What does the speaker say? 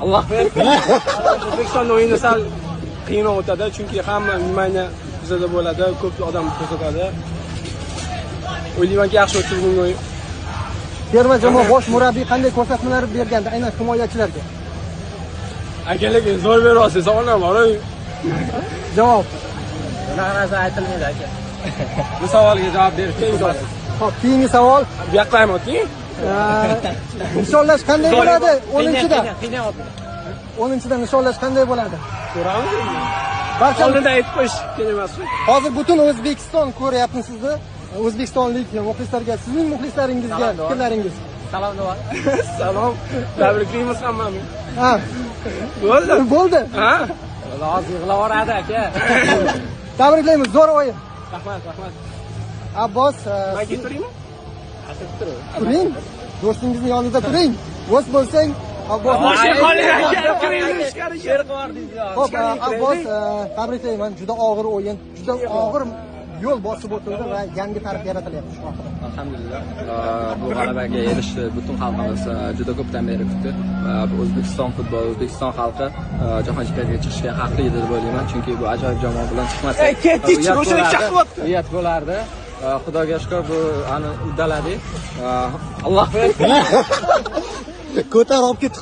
Alloh bersin. O'zbekiston o'yini sal qiyinroq o'tadi, chunki hamma nimani bizada bo'ladi, ko'p odam ko'rsatadi. O'ylaymanki, yaxshi o'tadi bugungi o'yin. Terma jamoa bosh murabbiy qanday ko'rsatmalar bergandi, aynan himoyachilarga? Akalar zo'r beryapsiz, savolim bor. Javob. Bunaqa narsa aytilmaydi aka. Bu savolga javob berishing zo'r. Xo'p, keyingi savol. Bu yoqqa ham o'ting. Nishonlash qanday bo'ladi? 10-da. Qiynayapti. 10-da nishonlash qanday bo'ladi? Ko'ramiz. Barcha Oldinda aytib qo'yish kerak emasmi? hozir butun O'zbekiston ko'ryapti sizni. O'zbekistonlik muxlislarga, sizning muxlislaringizga fikrlaringiz. Salom nima? Salom. Tabriklaymiz hammani. Ha, Bo'ldi. bo'ldi. Ha? Hozir yig'lavoradi aka. Tabriklaymiz, zo'r o'yin. Rahmat, rahmat. Abbos, Men keturaymi? turing. Do'stingizning yonida turing. O'z bo'lsang, Abbos. Xo'p, Abbos, tabriklayman. Juda og'ir o'yin, juda og'ir yo'l bosib o'tildi va yangi tarix yaratilyapti shu haqida. Alhamdulillah. Bu g'alabaga erishdi butun xalqimiz juda ko'pdan beri kutdi. O'zbekiston futboli, O'zbekiston xalqi jahon chempionatiga chiqishga haqli edi deb o'ylayman, chunki bu ajoyib jamoa bilan chiqmasa uyat bo'lardi. Xudoga shukr, bu uddaladik. Alloh bersin. Ko'tarib olib ketdi.